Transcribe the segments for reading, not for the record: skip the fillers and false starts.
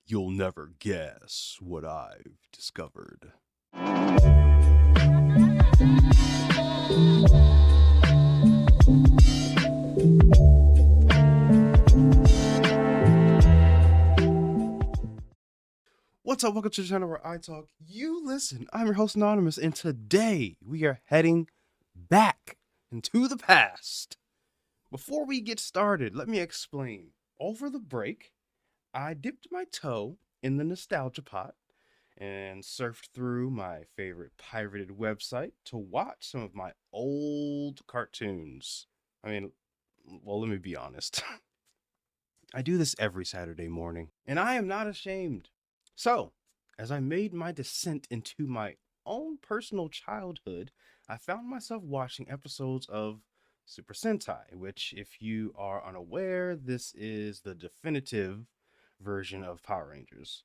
You'll never guess what I've discovered. What's up? Welcome to the channel where I talk, you listen. I'm your host Anonymous, and today we are heading back into the past. Before we get started, let me explain. Over the break, I dipped my toe in the nostalgia pot and surfed through my favorite pirated website to watch some of my old cartoons. Well, let me be honest. I do this every Saturday morning, and I am not ashamed. So, as I made my descent into my own personal childhood, I found myself watching episodes of Super Sentai, which, if you are unaware, this is the definitive version of Power Rangers.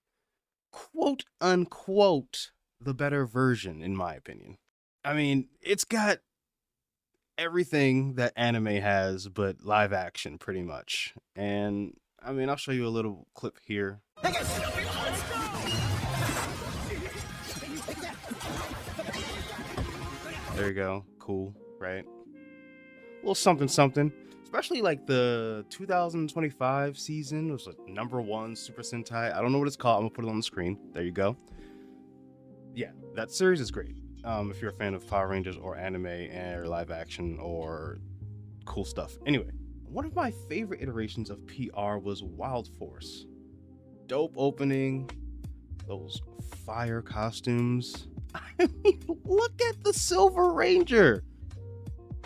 Quote unquote, the better version, in my opinion. I mean, it's got everything that anime has, but live action, pretty much. And I'll show you a little clip here. There you go. Cool, right? A little something something. Especially like the 2025 season was like #1 Super Sentai. I don't know what it's called. I'm gonna put it on the screen. There you go. Yeah, that series is great. If you're a fan of Power Rangers or anime or live action or cool stuff. Anyway, one of my favorite iterations of PR was Wild Force. Dope opening, those fire costumes. I mean, look at the Silver Ranger.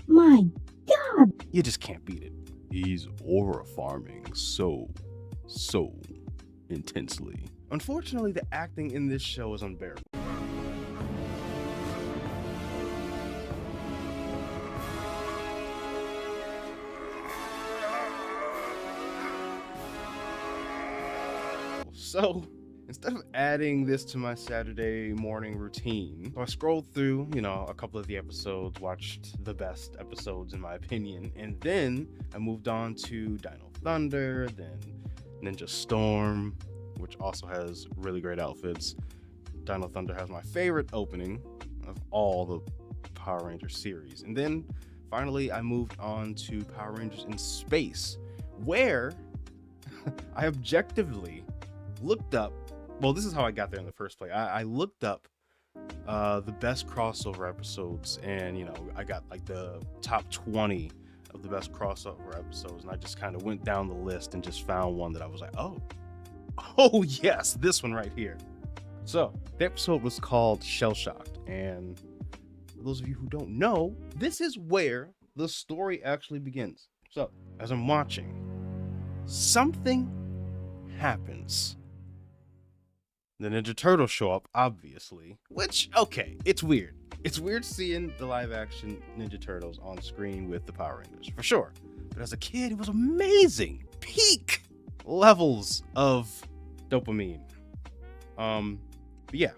My God! You just can't beat it. He's aura farming so intensely. Unfortunately, the acting in this show is unbearable. So, instead of adding this to my Saturday morning routine, I scrolled through, a couple of the episodes, watched the best episodes in my opinion, and then I moved on to Dino Thunder, then Ninja Storm, which also has really great outfits. Dino Thunder has my favorite opening of all the Power Rangers series. And then finally I moved on to Power Rangers in Space, where I objectively looked up, well, this is how I got there in the first place. I looked up the best crossover episodes, and I got like the top 20 of the best crossover episodes, and I just kind of went down the list and just found one that I was like, oh yes, this one right here. So the episode was called Shell Shocked, and for those of you who don't know, this is where the story actually begins. So as I'm watching, something happens. The Ninja Turtles show up, obviously, which, okay, it's weird. It's weird seeing the live action Ninja Turtles on screen with the Power Rangers, for sure. But as a kid, it was amazing. Peak levels of dopamine. But yeah,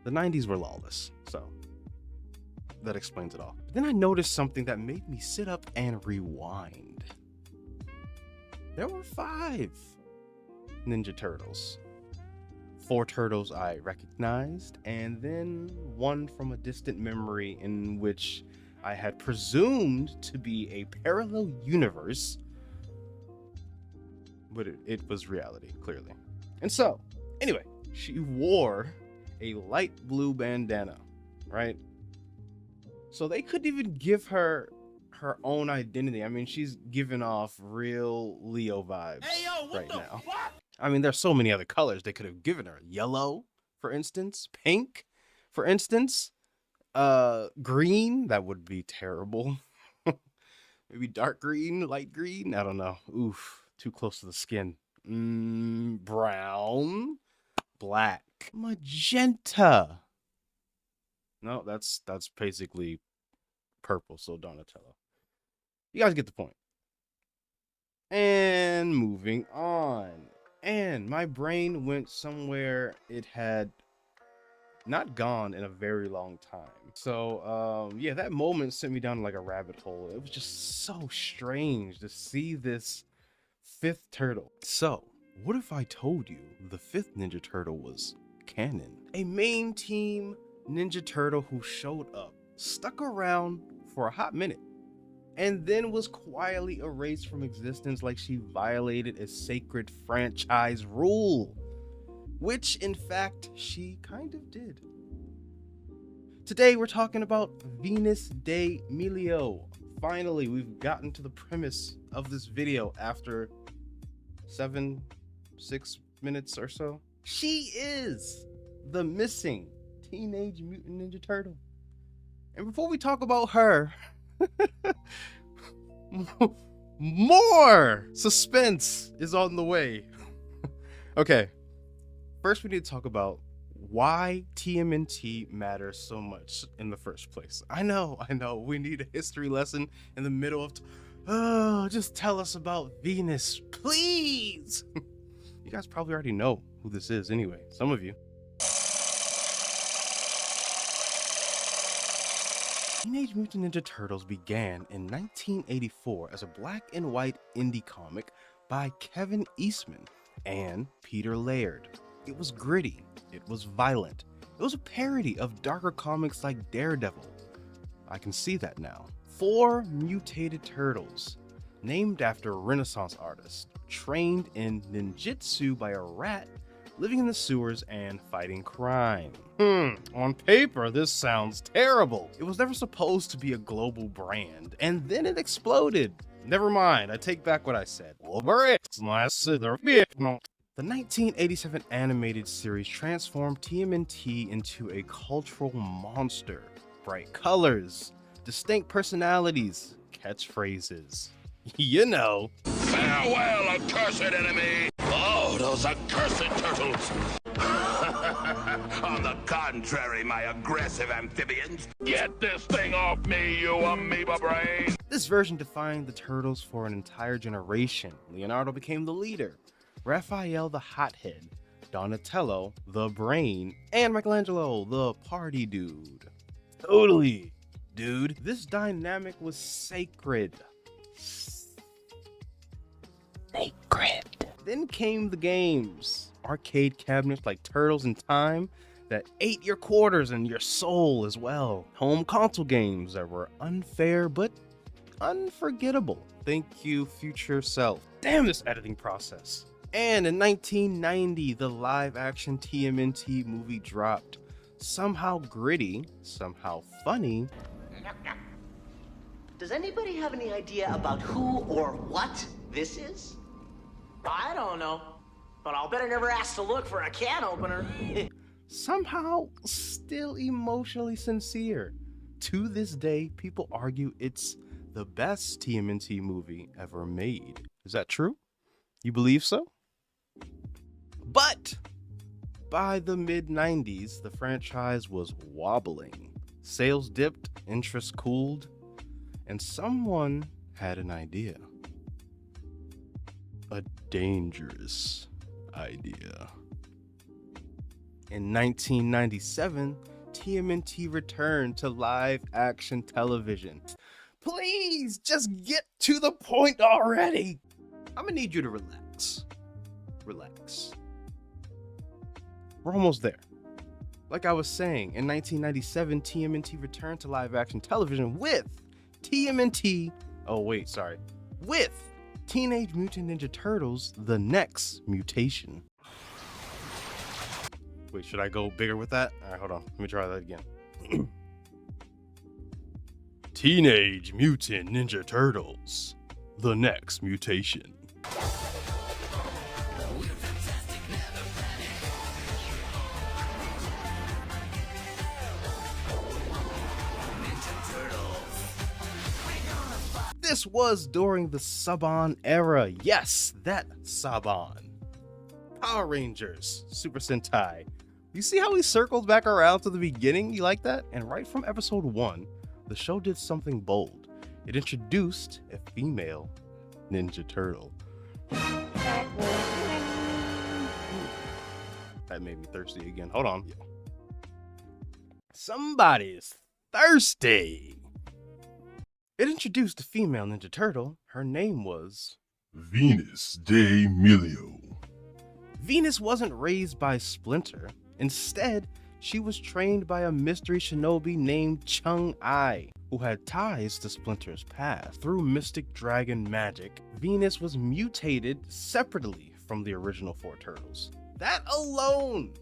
the 90s were lawless, so that explains it all. But then I noticed something that made me sit up and rewind. There were 5 Ninja Turtles. 4 turtles I recognized, and then one from a distant memory in which I had presumed to be a parallel universe, but it was reality, clearly. And so, anyway, she wore a light blue bandana, right? So they couldn't even give her own identity. She's giving off real Leo vibes now. Fuck? There's so many other colors they could have given her. Yellow, for instance. Pink, for instance. Green, that would be terrible. Maybe dark green, light green. I don't know. Oof, too close to the skin. Brown, black, magenta. No, that's basically purple, so Donatello. You guys get the point. And moving on. And my brain went somewhere it had not gone in a very long time. So yeah, that moment sent me down like a rabbit hole. It was just so strange to see this 5th turtle. So What if I told you the fifth Ninja Turtle was canon? A main team Ninja Turtle who showed up, stuck around for a hot minute, and then was quietly erased from existence like she violated a sacred franchise rule, which in fact she kind of did. Today we're talking about Venus de Milo. Finally, we've gotten to the premise of this video after 6 minutes or so. She is the missing Teenage Mutant Ninja Turtle. And before we talk about her, more suspense is on the way. Okay, first we need to talk about why TMNT matters so much in the first place. I know, we need a history lesson in the middle of, just tell us about Venus, please. You guys probably already know who this is anyway, some of you. Teenage Mutant Ninja Turtles began in 1984 as a black and white indie comic by Kevin Eastman and Peter Laird. It was gritty, it was violent, it was a parody of darker comics like Daredevil. I can see that now. 4 mutated turtles, named after a Renaissance artist, trained in ninjutsu by a rat, living in the sewers and fighting crime. On paper, this sounds terrible. It was never supposed to be a global brand, and then it exploded. Never mind, I take back what I said. The 1987 animated series transformed TMNT into a cultural monster. Bright colors, distinct personalities, catchphrases. You know. Farewell, accursed enemy! Oh, those accursed turtles! On the contrary, my aggressive amphibians, get this thing off me, you amoeba brain! This version defined the turtles for an entire generation. Leonardo became the leader, Raphael the hothead, Donatello the brain, and Michelangelo the party dude. Totally, dude. This dynamic was sacred. Sacred. Then came the games. Arcade cabinets like Turtles in Time that ate your quarters and your soul as well. Home console games that were unfair but unforgettable. Thank you, future self. Damn this editing process. And in 1990, the live-action TMNT movie dropped. Somehow gritty, somehow funny. Does anybody have any idea about who or what this is? I don't know, but I'll bet I never asked to look for a can opener. Somehow still emotionally sincere. To this day, people argue it's the best TMNT movie ever made. Is that true? You believe so? But by the mid-90s, the franchise was wobbling. Sales dipped, interest cooled, and someone had an idea. A dangerous idea. In 1997, TMNT returned to live-action television. Please, just get to the point already. I'm gonna need you to relax. Relax. We're almost there. Like I was saying, in 1997, TMNT returned to live-action television with with Teenage Mutant Ninja Turtles, The Next Mutation. Wait, should I go bigger with that? All right, hold on. Let me try that again. Teenage Mutant Ninja Turtles, The Next Mutation. This was during the Saban era. Yes, that Saban. Power Rangers, Super Sentai. You see how he circles back around to the beginning? You like that? And right from episode 1, the show did something bold. It introduced a female Ninja Turtle. That made me thirsty again. Hold on. Somebody's thirsty. It introduced a female Ninja Turtle. Her name was Venus de Milo. Venus wasn't raised by Splinter. Instead, she was trained by a mystery shinobi named Chung-Ai, who had ties to Splinter's past. Through mystic dragon magic, Venus was mutated separately from the original four turtles. That alone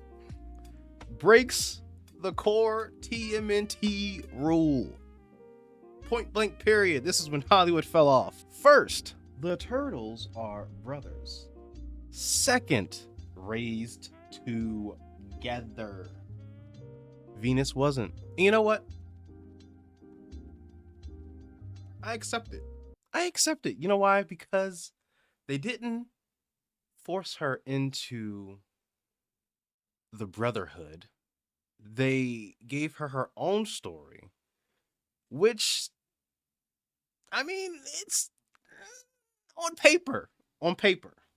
breaks the core TMNT rule. Point blank period. This is when Hollywood fell off. First, the turtles are brothers. Second, raised together. Venus wasn't. And you know what? I accept it. You know why? Because they didn't force her into the brotherhood. They gave her her own story, which, I mean, it's on paper.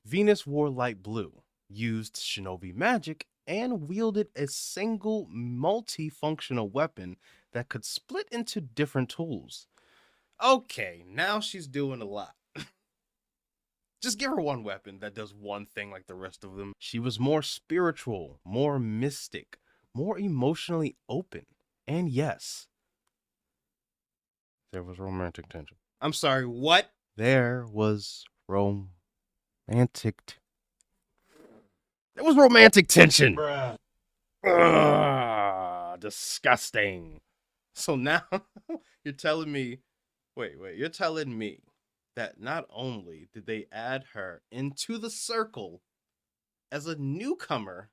Venus wore light blue, used shinobi magic, and wielded a single multifunctional weapon that could split into different tools. Okay, now she's doing a lot. Just give her one weapon that does one thing like the rest of them. She was more spiritual, more mystic, more emotionally open. And yes, there was romantic tension. I'm sorry, what? There was romantic tension. Bruh. Ugh, disgusting. So now you're telling me, you're telling me that not only did they add her into the circle as a newcomer,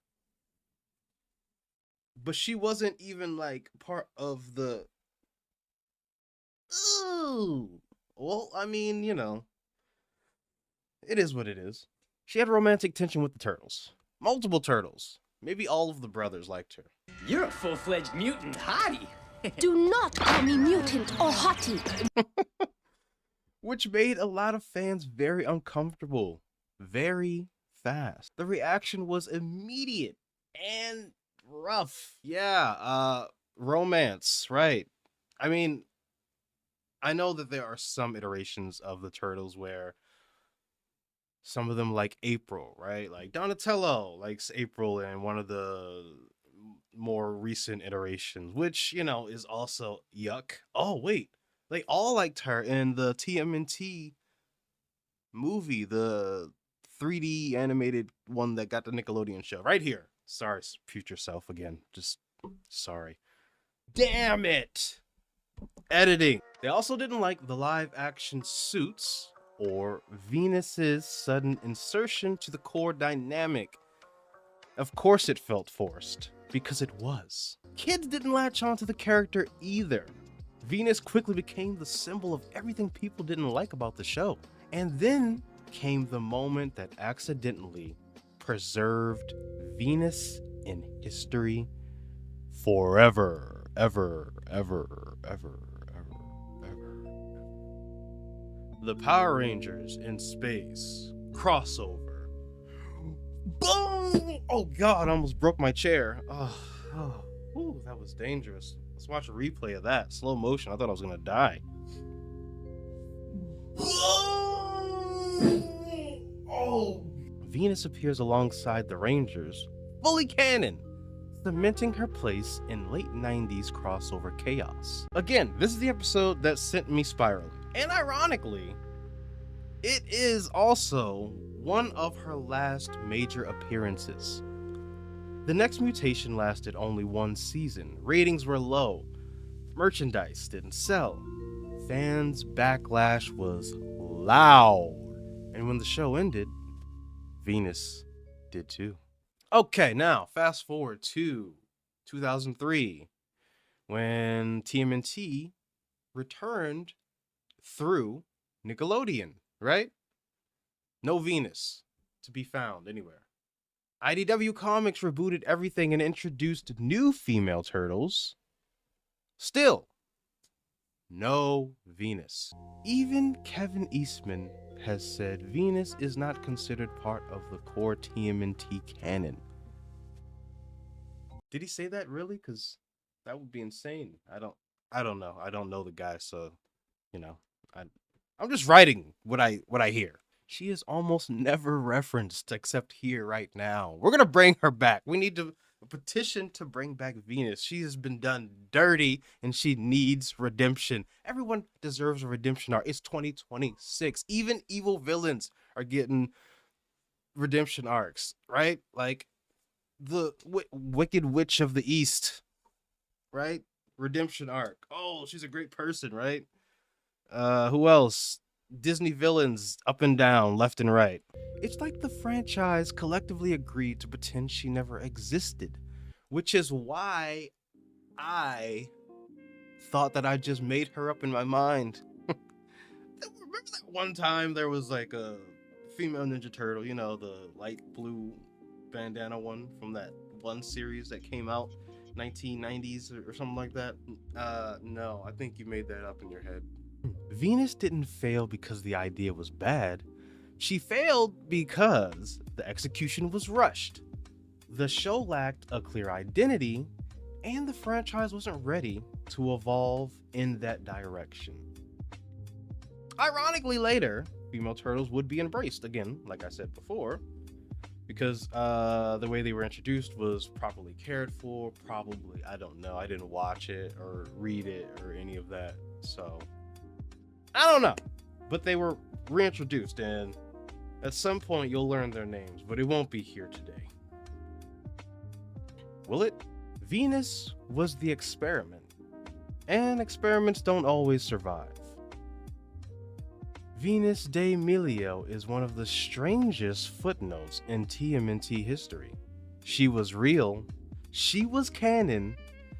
but she wasn't even like part of the. Ooh. Well, I mean, you know, it is what it is. She had romantic tension with the turtles. Multiple turtles. Maybe all of the brothers liked her. You're a full-fledged mutant hottie. Do not call me mutant or hottie. Which made a lot of fans very uncomfortable. Very fast. The reaction was immediate and rough. Yeah, romance, right. I mean, I know that there are some iterations of the turtles where some of them like April, right? Like Donatello likes April in one of the more recent iterations, which, you know, is also yuck. Oh, wait. They all liked her in the TMNT movie, the 3D animated one that got the Nickelodeon show. Right here. Sorry, future self again. Just sorry. Damn it! Editing. They also didn't like the live action suits or Venus's sudden insertion to the core dynamic. Of course it felt forced, because it was. Kids didn't latch on to the character either. Venus quickly became the symbol of everything people didn't like about the show. And then came the moment that accidentally preserved Venus in history forever, ever. The Power Rangers in space crossover. Boom! Oh God, I almost broke my chair. Ooh, that was dangerous. Let's watch a replay of that. Slow motion. I thought I was gonna die. Oh! Venus appears alongside the Rangers, fully canon, cementing her place in late 90s crossover chaos. Again, this is the episode that sent me spiraling. And ironically, it is also one of her last major appearances. The next mutation lasted only one season. Ratings were low. Merchandise didn't sell. Fans' backlash was loud. And when the show ended, Venus did too. Okay, now fast forward to 2003 when TMNT returned through Nickelodeon, right? No Venus to be found anywhere. IDW Comics rebooted everything and introduced new female turtles. Still, no Venus. Even Kevin Eastman has said Venus is not considered part of the core TMNT canon. Did he say that really? Because that would be insane. I don't know. I don't know the guy, so you know, I'm just writing what I hear. she is almost never referenced except here right now. We're gonna bring her back. We need to petition to bring back Venus. She has been done dirty and she needs redemption. Everyone deserves a redemption arc. It's 2026. Even evil villains are getting redemption arcs, right? Like the Wicked Witch of the East, right? Redemption arc. Oh, she's a great person, right? Who else? Disney villains up and down, left and right. It's like the franchise collectively agreed to pretend she never existed, which is why I thought that I just made her up in my mind. Remember that one time there was like a female Ninja Turtle, you know, the light blue bandana one from that one series that came out 1990s or something like that? No, I think you made that up in your head. Venus didn't fail because the idea was bad. She failed because the execution was rushed. The show lacked a clear identity, and the franchise wasn't ready to evolve in that direction. Ironically, later, female turtles would be embraced again, like I said before, because the way they were introduced was properly cared for. Probably, I don't know. I didn't watch it or read it or any of that, so I don't know. But they were reintroduced, and at some point you'll learn their names, but it won't be here today. Will it? Venus was the experiment, and experiments don't always survive. Venus de Milo is one of the strangest footnotes in TMNT history. She was real, she was canon,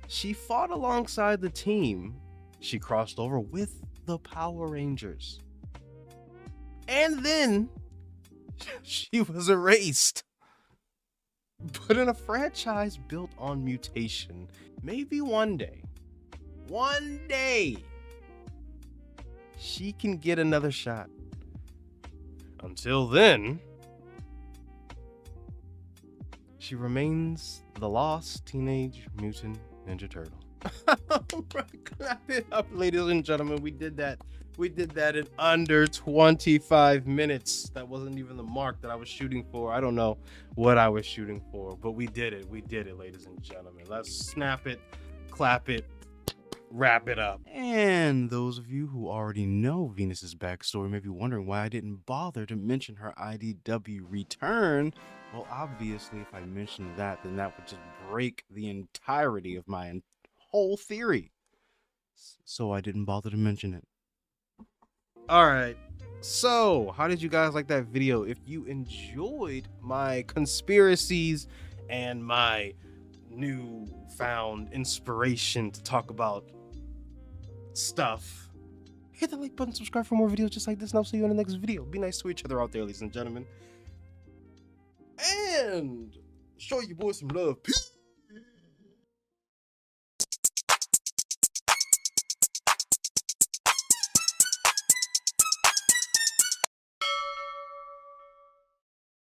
she fought alongside the team, she crossed over with the Power Rangers. And then she was erased. But in a franchise built on mutation, maybe one day, she can get another shot. Until then, she remains the lost Teenage Mutant Ninja Turtle. Clap it up, ladies and gentlemen. We did that. We did that in under 25 minutes. That wasn't even the mark that I was shooting for. I don't know what I was shooting for, but we did it. We did it, ladies and gentlemen. Let's snap it, clap it, wrap it up. And those of you who already know Venus's backstory may be wondering why I didn't bother to mention her IDW return. Well, obviously, if I mentioned that, then that would just break the entirety of my whole theory. So I didn't bother to mention it. Alright, so how did you guys like that video? If you enjoyed my conspiracies and my newfound inspiration to talk about stuff, hit the like button, subscribe for more videos just like this, and I'll see you in the next video. Be nice to each other out there, ladies and gentlemen. And show your boys some love. Peace!